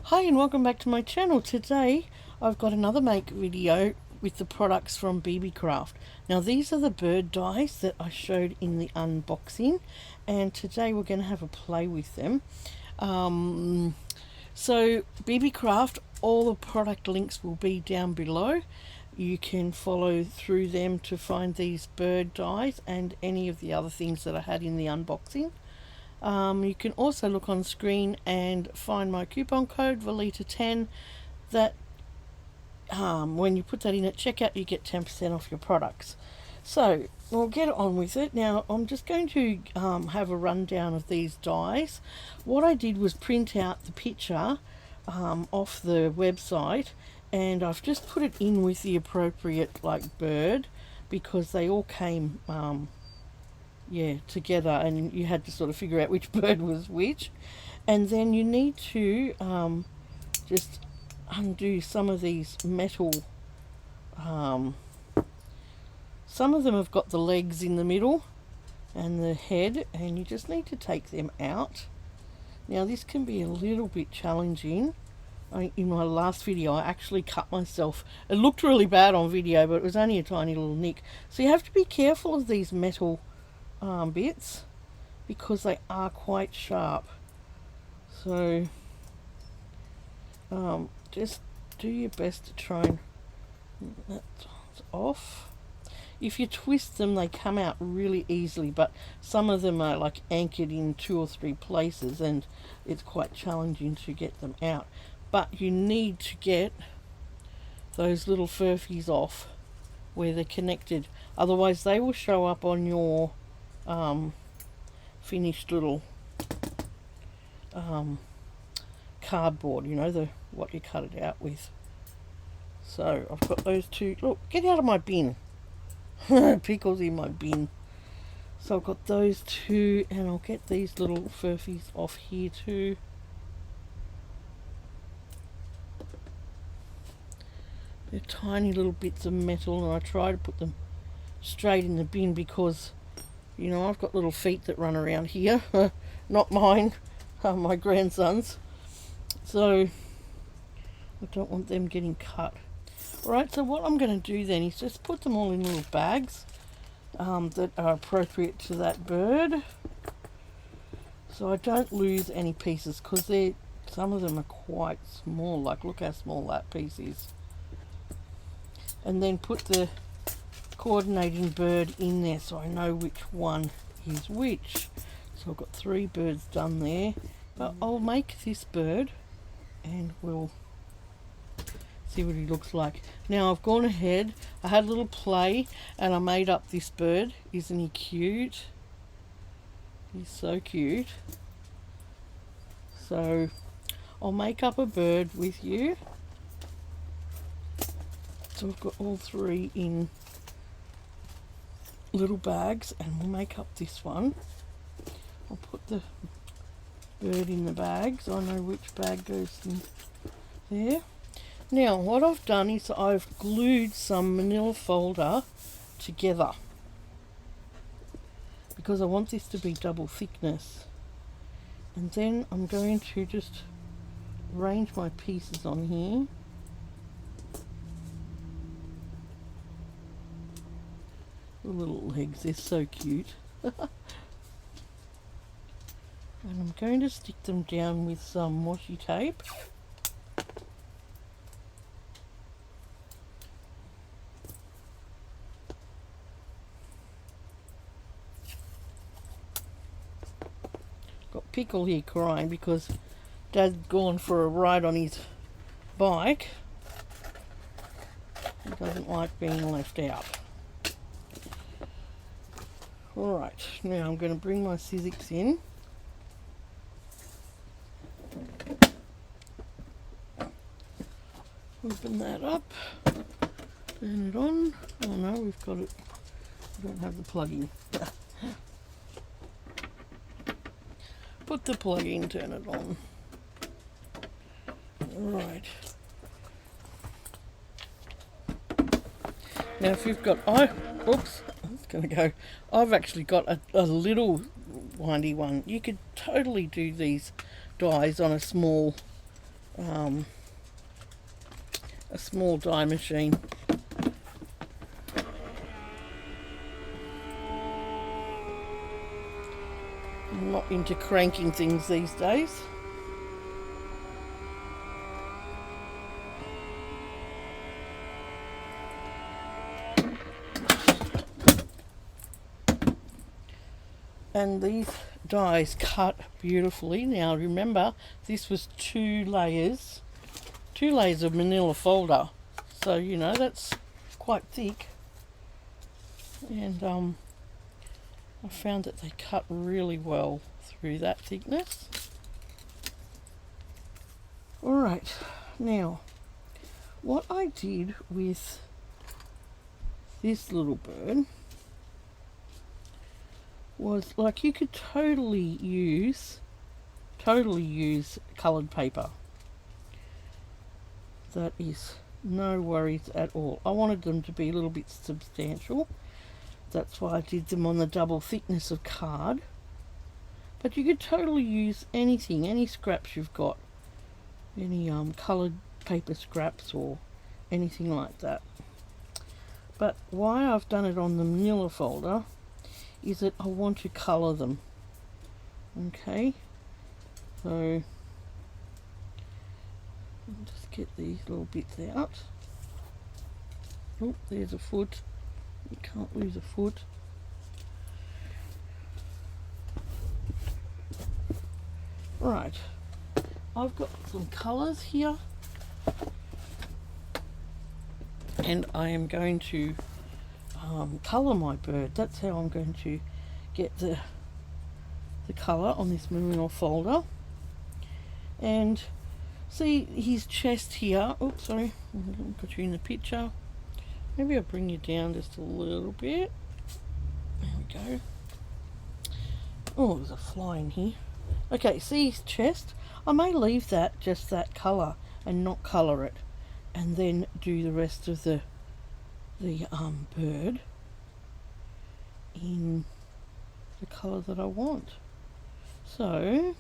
Hi and welcome back to my channel. Today I've got another make video with the products from Beebeecraft. Now these are the bird dies that I showed in the unboxing, and today we're going to have a play with them. So Beebeecraft, all the product links will be down below. You can follow through them to find these bird dies and any of the other things that I had in the unboxing. You can also look on screen and find my coupon code Valita10 that when you put that in at checkout you get 10% off your products. So we'll get on with it. Now I'm just going to have a rundown of these dies. What I did was print out the picture off the website, and I've just put it in with the appropriate bird, because they all came together, and you had to sort of figure out which bird was which. And then you need to just undo some of these metal. Some of them have got the legs in the middle and the head, and you just need to take them out. Now this can be a little bit challenging. In my last video I actually cut myself. It looked really bad on video, but it was only a tiny little nick. So you have to be careful of these metal bits, because they are quite sharp. So just do your best to try and that's off. If you twist them they come out really easily, but some of them are like anchored in 2 or 3 places and it's quite challenging to get them out. But you need to get those little furfies off where they're connected, otherwise they will show up on your finished little cardboard, you know, the what you cut it out with. So I've got those two. Look, get out of my bin. Pickles in my bin. So I've got those two, and I'll get these little furfies off here too. They're tiny little bits of metal, and I try to put them straight in the bin because, you know, I've got little feet that run around here. Not mine, my grandson's. So I don't want them getting cut. Alright, so what I'm going to do then is just put them all in little bags that are appropriate to that bird, so I don't lose any pieces, because some of them are quite small. Like, look how small that piece is. And then put the coordinating bird in there so I know which one is which. So I've got 3 birds done there, but I'll make this bird and we'll see what he looks like. Now I've gone ahead, I had a little play and I made up this bird. Isn't he cute? He's so cute. So I'll make up a bird with you. So I've got all 3 in little bags, and we'll make up this one. I'll put the bird in the bag so I know which bag goes in there. Now what I've done is I've glued some manila folder together, because I want this to be double thickness. And then I'm going to just arrange my pieces on here. The little legs, they're so cute. And I'm going to stick them down with some washi tape. Got Pickle here crying because Dad's gone for a ride on his bike. He doesn't like being left out. Alright, now I'm going to bring my Sizzix in. Open that up, turn it on. Oh no, we've got it, we don't have the plug in. Put the plug in, turn it on. Alright. Now if you've got, oops, it's going to go. I've actually got a little windy one. You could totally do these dies on a small a small die machine. I'm not into cranking things these days. And these dies cut beautifully. Now remember, this was two layers of manila folder, so you know that's quite thick, and I found that they cut really well through that thickness. Alright, now what I did with this little bird was, like, you could totally use coloured paper. That is no worries at all. I wanted them to be a little bit substantial. That's why I did them on the double thickness of card. But you could totally use anything, any scraps you've got. Any coloured paper scraps or anything like that. But why I've done it on the manila folder is that I want to colour them. Okay, so I'll just get these little bits out. Oh, there's a foot. You can't lose a foot. Right, I've got some colours here, and I am going to colour my bird. That's how I'm going to get the colour on this manila folder. And see his chest here. Oops, sorry, I got you in the picture. Maybe I'll bring you down just a little bit. There we go. Oh, there's a fly in here. Okay, see his chest? I may leave that just that colour and not colour it, and then do the rest of the bird in the colour that I want. So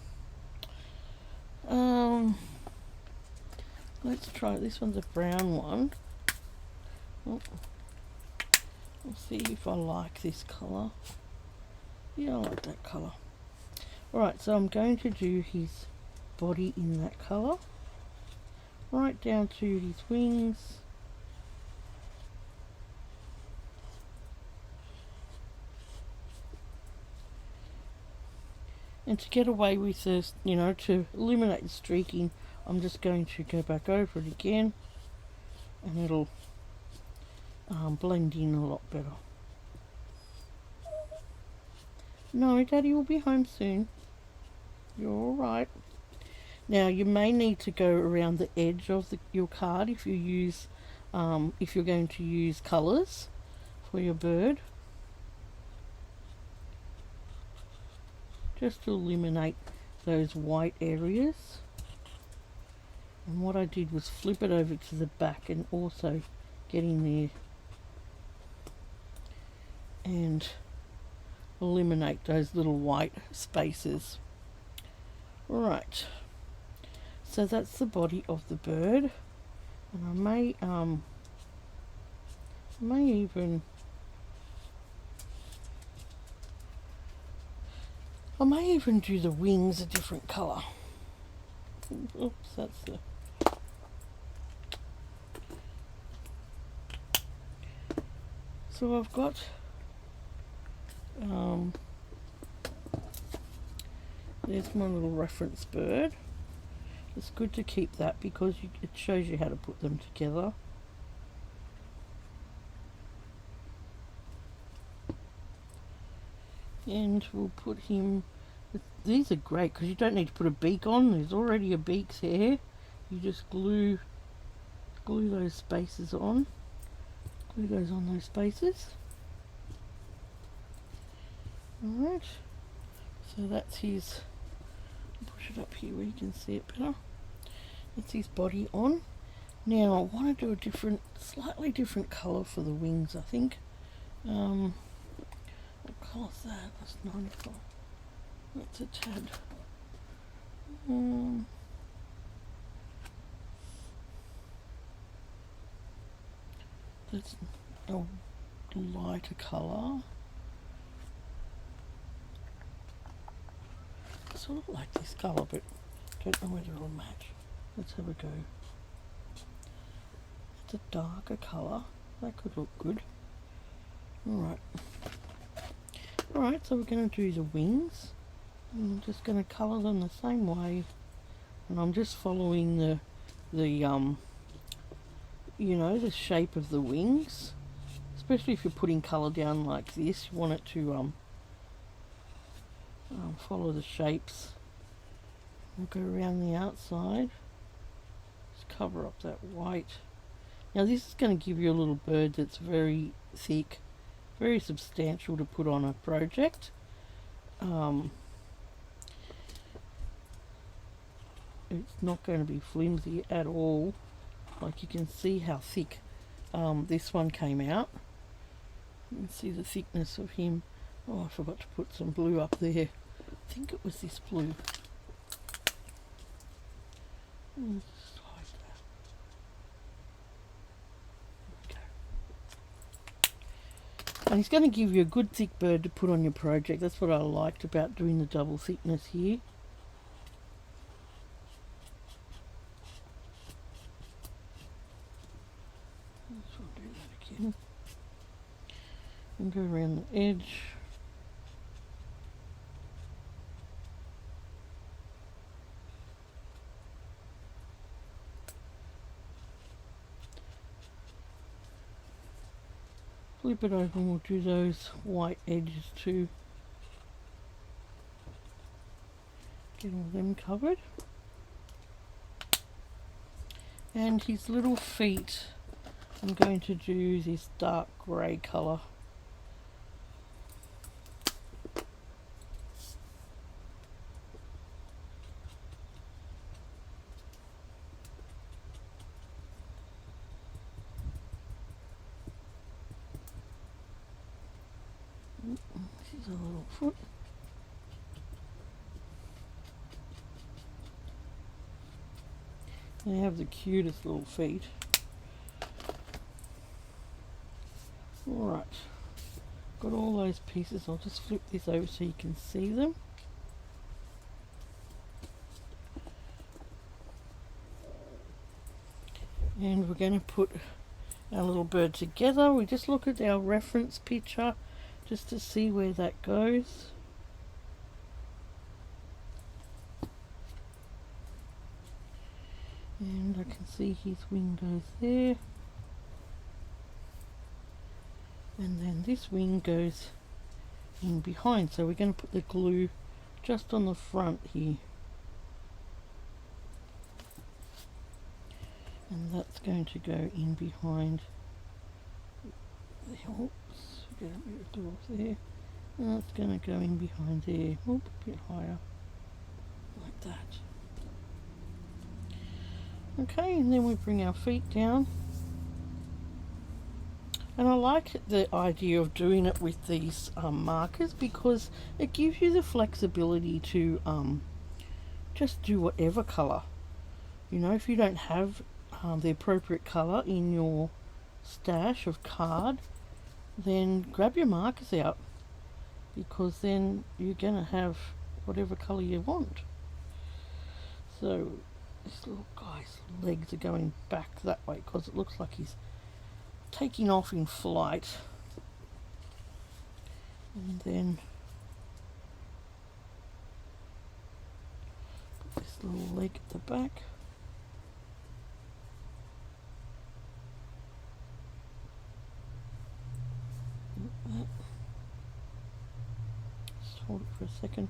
let's try this one's a brown one. Oh, we'll see if I like this colour. Yeah, I like that colour. Alright, so I'm going to do his body in that colour, right down to his wings. And to get away with this, you know, to eliminate the streaking, I'm just going to go back over it again, and it'll blend in a lot better. No, Daddy will be home soon. You're alright. Now you may need to go around the edge of your card if you use, if you're going to use colours for your bird, just to eliminate those white areas. And what I did was flip it over to the back and also get in there and eliminate those little white spaces. Right, so that's the body of the bird, and I may even do the wings a different colour. Oops, that's the... So I've got there's my little reference bird. It's good to keep that because it shows you how to put them together. And we'll put him... These are great because you don't need to put a beak on. There's already a beak there. You just glue those spaces on. Glue those on those spaces. Alright. So that's his... Push it up here where you can see it better. That's his body on. Now I want to do a slightly different colour for the wings, I think. What colour's that? That's 94. That's a tad. That's a lighter colour. Sort of like this colour, but don't know whether it'll match. Let's have a go. It's a darker colour. That could look good. Alright. Alright, so we're going to do the wings. I'm just going to colour them the same way. And I'm just following the you know, the shape of the wings. Especially if you're putting colour down like this, you want it to follow the shapes. We'll go around the outside. Just cover up that white. Now this is going to give you a little bird that's very thick, very substantial to put on a project. It's not going to be flimsy at all. Like, you can see how thick this one came out. You can see the thickness of him. Oh, I forgot to put some blue up there. I think it was this blue. Just like that. Okay. And he's going to give you a good thick bird to put on your project. That's what I liked about doing the double thickness here. Do that again. And go around the edge. Flip it over and we'll do those white edges too. Get all them covered. And his little feet, I'm going to do this dark grey colour. This is a little foot. They have the cutest little feet. Alright, got all those pieces. I'll just flip this over so you can see them. And we're going to put our little bird together. We just look at our reference picture just to see where that goes. And I can see his wing goes there. And then this wing goes in behind. So we're going to put the glue just on the front here. And that's going to go in behind. Oops, get a bit of glue there. And that's going to go in behind there. Oop, a bit higher. Like that. Okay, and then we bring our feet down. And I like the idea of doing it with these markers because it gives you the flexibility to just do whatever colour. You know, if you don't have the appropriate colour in your stash of card, then grab your markers out, because then you're going to have whatever colour you want. So this little guy's legs are going back that way because it looks like he's taking off in flight. And then put this little leg at the back. Like that. Just hold it for a second.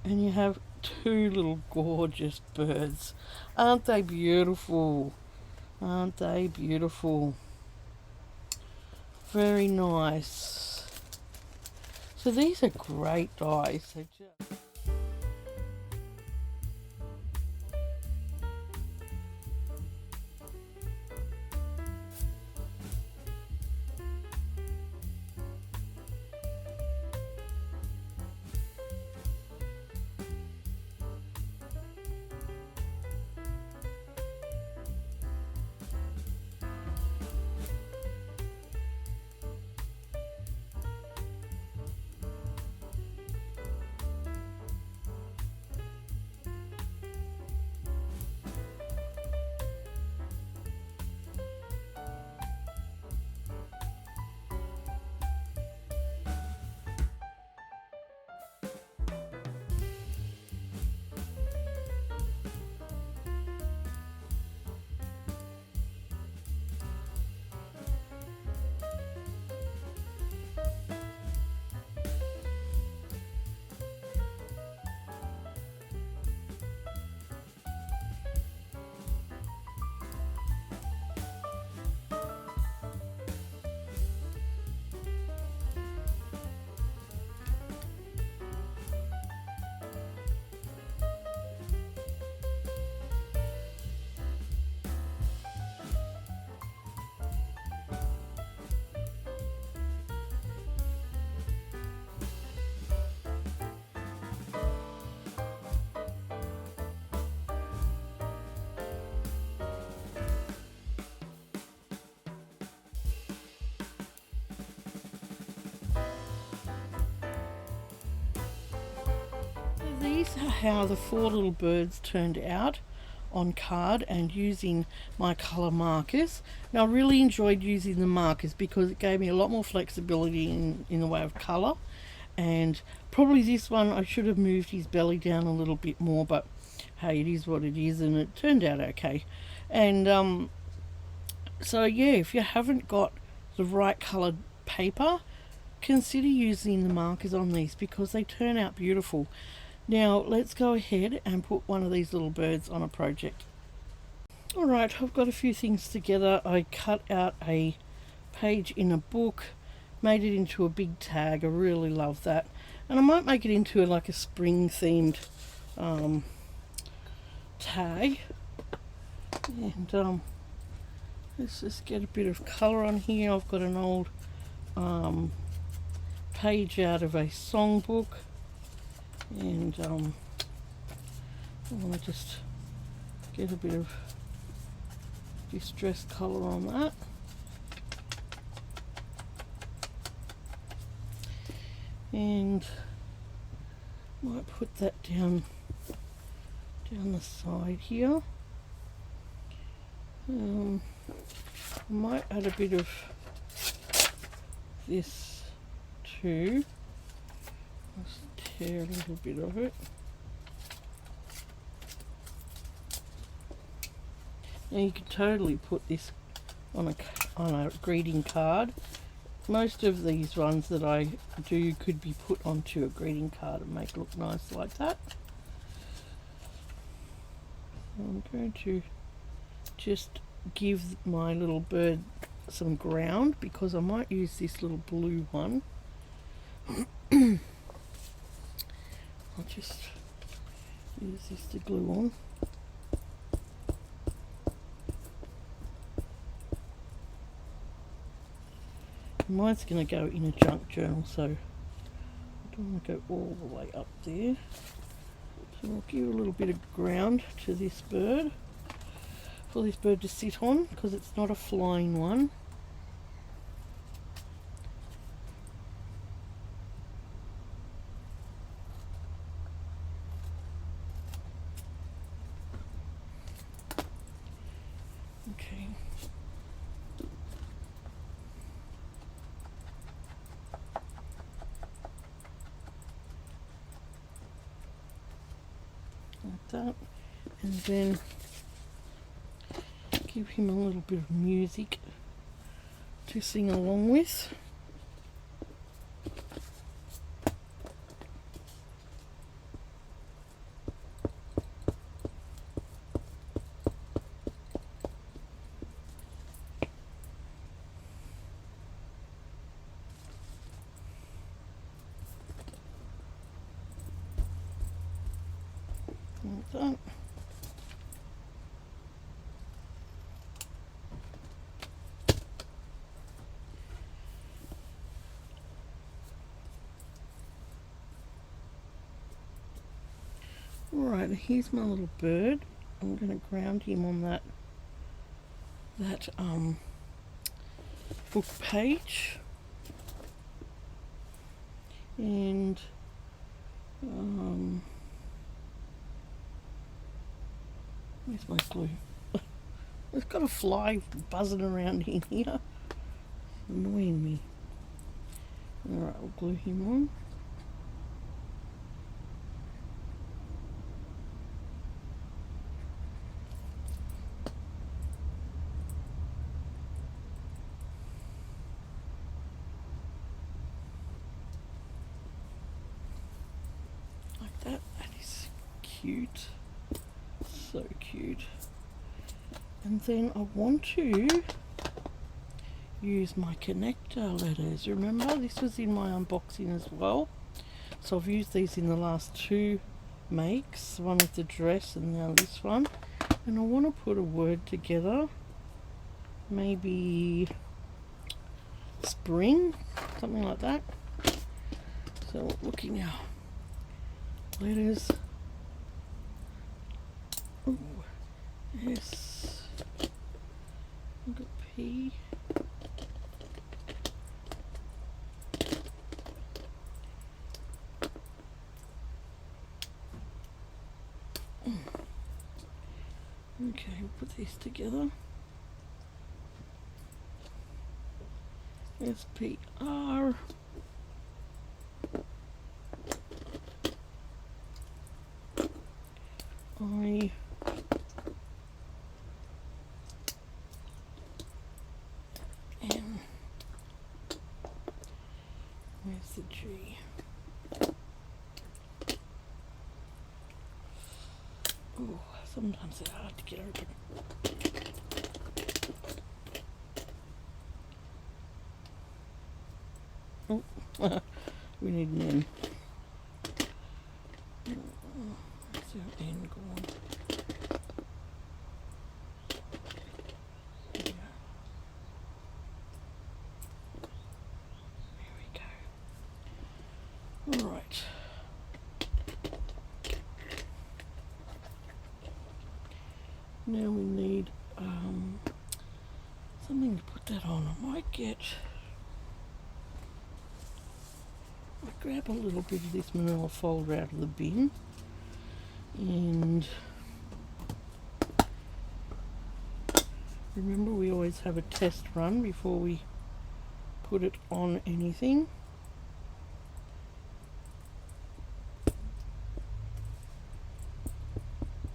And you have two little gorgeous birds. Aren't they beautiful? Aren't they beautiful? Very nice. So these are great dies. these are how the 4 little birds turned out on card and using my colour markers. Now I really enjoyed using the markers because it gave me a lot more flexibility in the way of colour, and probably this one I should have moved his belly down a little bit more, but hey, it is what it is, and it turned out okay. And so yeah, if you haven't got the right coloured paper, consider using the markers on these because they turn out beautiful. Now let's go ahead and put one of these little birds on a project. Alright, I've got a few things together. I cut out a page in a book, made it into a big tag. I really love that, and I might make it into like a spring themed tag. And let's just get a bit of colour on here. I've got an old page out of a songbook, and I want to just get a bit of distressed colour on that. And might put that down the side here. I might add a bit of this too. Let's tear a little bit of it. Now you could totally put this on a greeting card. Most of these ones that I do could be put onto a greeting card and make it look nice like that. I'm going to just give my little bird some ground because I might use this little blue one. I'll just use this to glue on. Mine's going to go in a junk journal, so I don't want to go all the way up there. So I'll give a little bit of ground to this bird, for this bird to sit on, because it's not a flying one. Okay. Like that, and then give him a little bit of music to sing along with. Like that. Alright, here's my little bird. I'm going to ground him on that book page, and where's my glue? There's got a fly buzzing around in here, annoying me. Alright, I'll glue him on. That is cute, so cute. And then I want to use my connector letters. Remember, this was in my unboxing as well, so I've used these in the last 2 makes, one with the dress and now this one. And I want to put a word together, maybe spring, something like that. So looking now, letters. Ooh, S. I've got P. Okay, put these together. SPR. I. M. Where's the G? Oh, sometimes they're hard to get open. Oh, we need an N. Where's our N gone? There we go. Alright. Now we need something to put that on. I grab a little bit of this manila folder out of the bin, and remember we always have a test run before we put it on anything.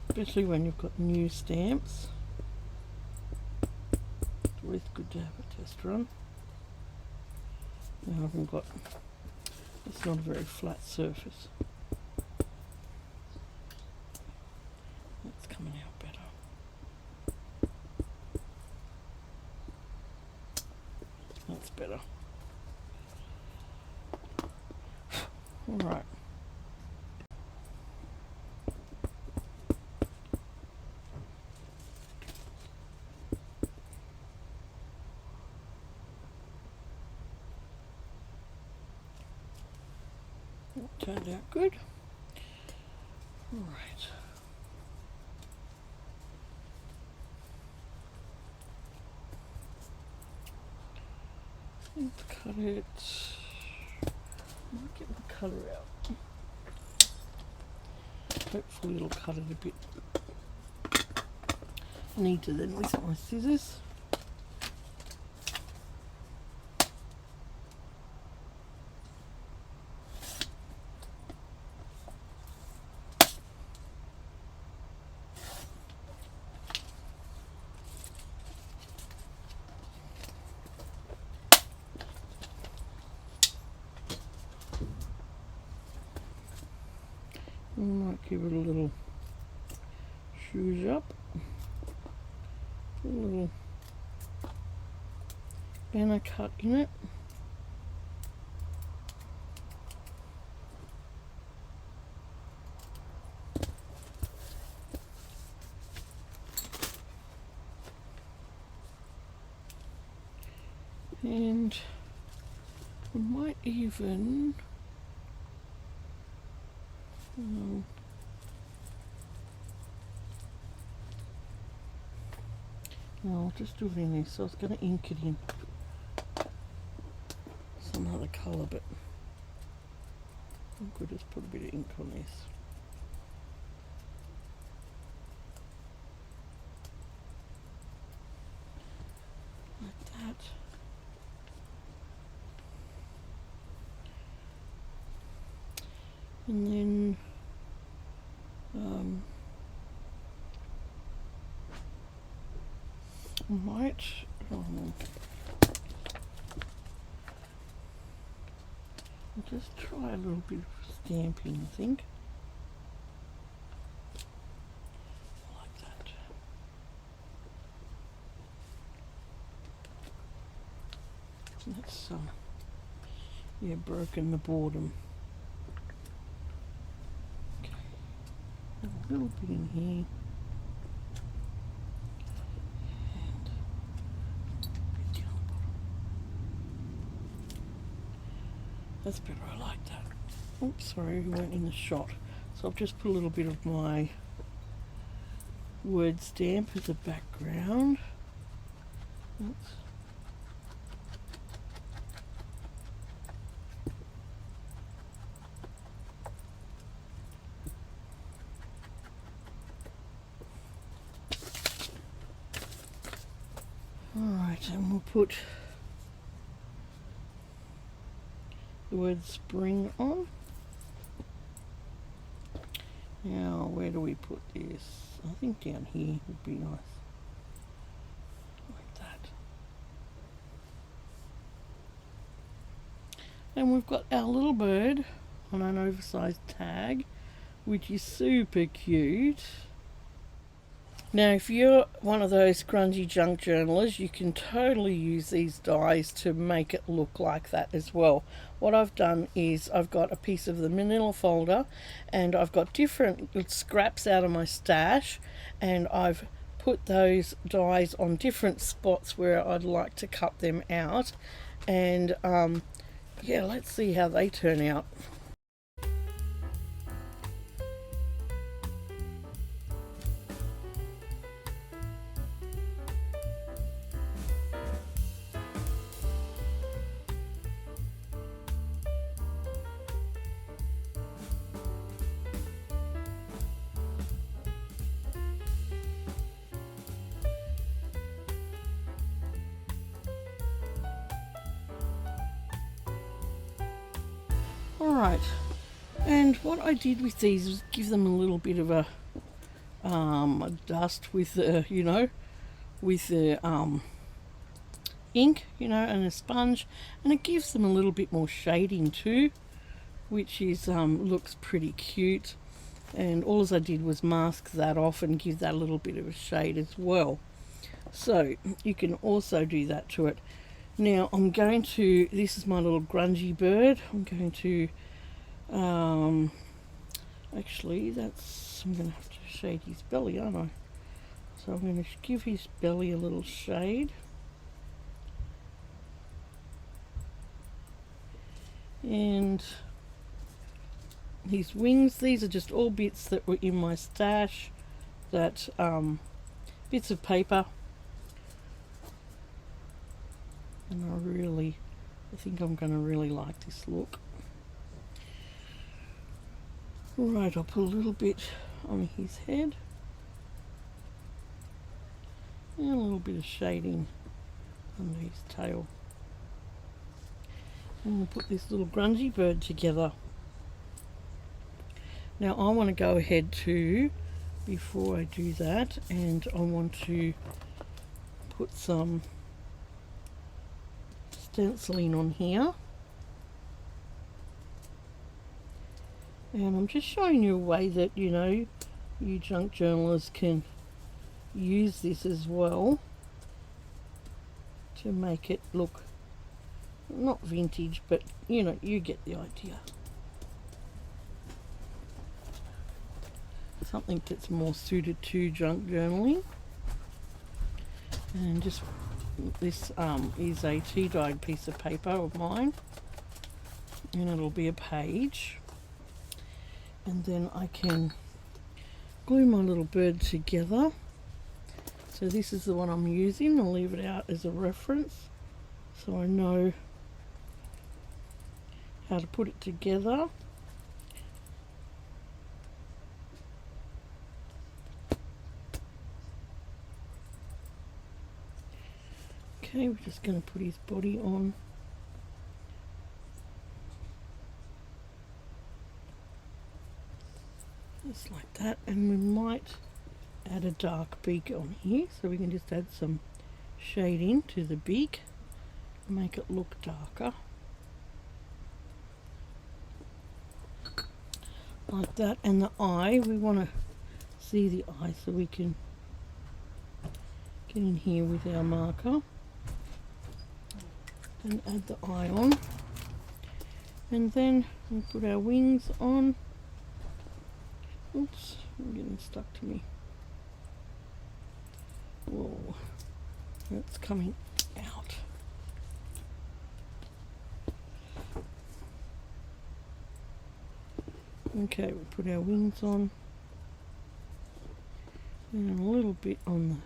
Especially when you've got new stamps. It's always good to have a test run. Now I haven't got, it's not a very flat surface. That's coming out better. That's better. Alright. Turned out good. Alright. Let's cut it. Might get my cutter out. Hopefully it'll cut it a bit neater than with my scissors. We might give it a little shoes up, a little banner cut in it. And we might even no, I'll just do it in this. So I was going to ink it in some other colour, but I could just put a bit of ink on this. Like that. And then might I'll just try a little bit of stamping, I think. Like that. That's yeah, broken the boredom. Okay. A little bit in here. That's better, I like that. Oops, sorry, we weren't in the shot. So I've just put a little bit of my word stamp as a background. Oops. put the word spring on. Now, where do we put this? I think down here would be nice. Like that. And we've got our little bird on an oversized tag, which is super cute. Now, if you're one of those grungy junk journalers, you can totally use these dies to make it look like that as well. What I've done is I've got a piece of the manila folder and I've got different scraps out of my stash, and I've put those dies on different spots where I'd like to cut them out. And yeah, let's see how they turn out. Alright, and what I did with these was give them a little bit of a dust with the, you know, with the ink, you know, and a sponge, and it gives them a little bit more shading too, which is looks pretty cute. And all I did was mask that off and give that a little bit of a shade as well. So you can also do that to it. Now I'm going to, this is my little grungy bird, I'm going to actually that's, I'm going to have to shade his belly, aren't I? So I'm going to give his belly a little shade. And his wings, these are just all bits that were in my stash, that bits of paper, and I think I'm going to really like this look. Right, I'll put a little bit on his head and a little bit of shading under his tail. And we'll put this little grungy bird together. Now I want to go ahead too, before I do that, and I want to put some stenciling on here. And I'm just showing you a way that, you know, you junk journalists can use this as well to make it look not vintage, but you know, you get the idea. Something that's more suited to junk journaling. And just, this is a tea dyed piece of paper of mine, and it'll be a page. And then I can glue my little bird together. So this is the one I'm using. I'll leave it out as a reference so I know how to put it together. Okay, we're just going to put his body on. Just like that, and we might add a dark beak on here, so we can just add some shading to the beak, make it look darker. Like that, and the eye, we want to see the eye, so we can get in here with our marker and add the eye on. And then we'll put our wings on. Oops, I'm getting stuck to me. Whoa, that's coming out. Okay, we'll put our wings on, and a little bit on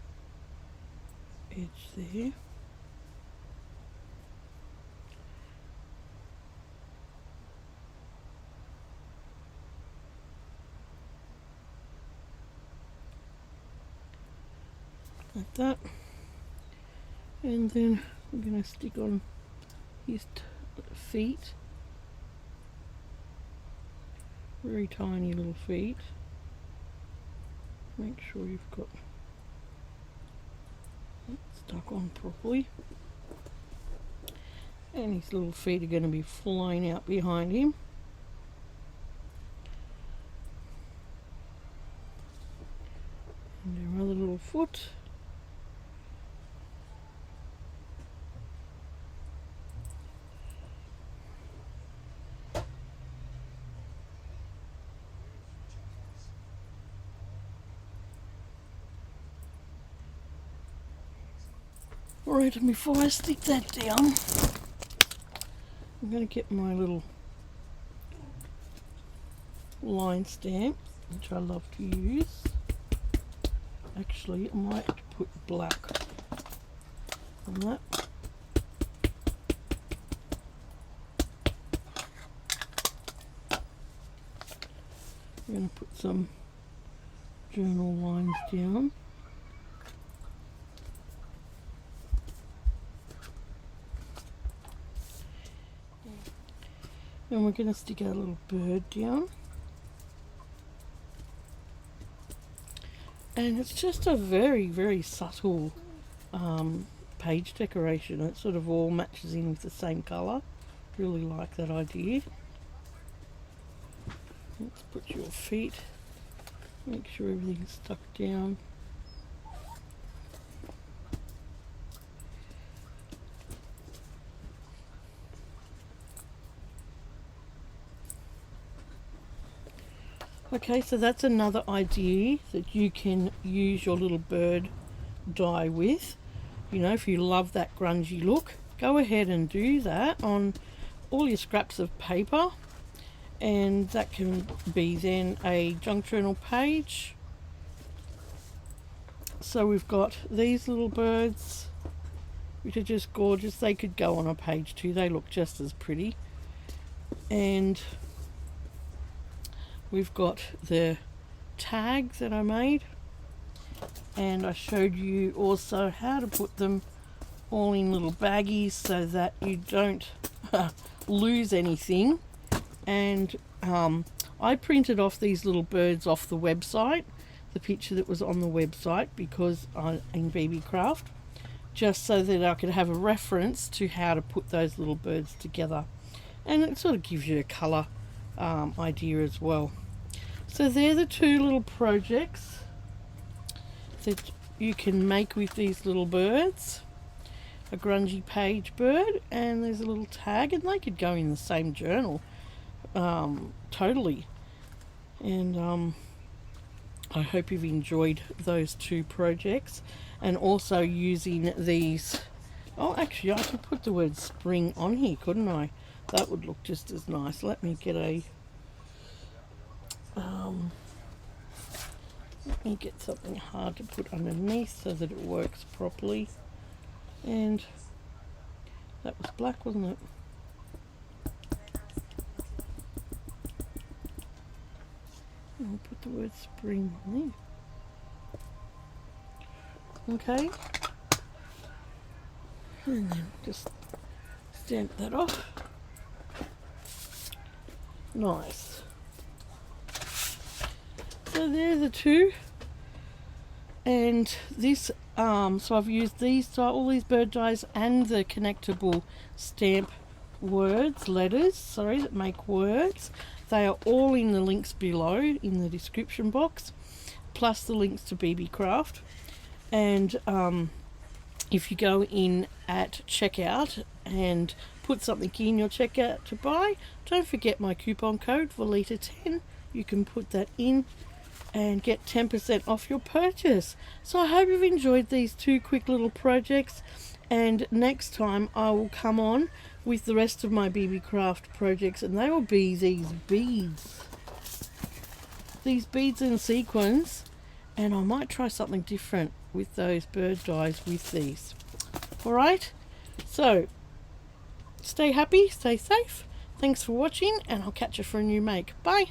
the edge there. Like that. And then I'm going to stick on his feet. Very tiny little feet. Make sure you've got it stuck on properly. And his little feet are going to be flying out behind him. And their other little foot. Alright, and before I stick that down, I'm going to get my little line stamp, which I love to use. Actually, I might put black on that. I'm going to put some journal lines down. And we're going to stick our little bird down. And it's just a very, very subtle page decoration. It sort of all matches in with the same colour. Really like that idea. Let's put your feet. Make sure everything's stuck down. Okay, so that's another idea that you can use your little bird die with. You know, if you love that grungy look, go ahead and do that on all your scraps of paper. And that can be then a junk journal page. So we've got these little birds, which are just gorgeous. They could go on a page too. They look just as pretty. And we've got the tags that I made, and I showed you also how to put them all in little baggies so that you don't lose anything. And I printed off these little birds off the website, the picture that was on the website, because in Beebeecraft, just so that I could have a reference to how to put those little birds together, and it sort of gives you a colour idea as well. So they're the two little projects that you can make with these little birds. A grungy page bird, and there's a little tag, and they could go in the same journal totally. And I hope you've enjoyed those two projects, and also using these. Oh, actually I could put the word spring on here, couldn't I? That would look just as nice. Let me get a let me get something hard to put underneath so that it works properly. And that was black, wasn't it? I'll put the word spring on there. Okay. And then just stamp that off. Nice. So there are the two. And this, so I've used these, all these bird dies and the connectable stamp letters that make words. They are all in the links below in the description box, plus the links to Beebeecraft. And if you go in at checkout and put something in your checkout to buy, don't forget my coupon code Valita10. You can put that in and get 10% off your purchase. So I hope you've enjoyed these two quick little projects, and next time I will come on with the rest of my Beebeecraft projects, and they will be these beads and sequins, and I might try something different with those bird dies with these. Alright, so stay happy, stay safe, thanks for watching, and I'll catch you for a new make. Bye.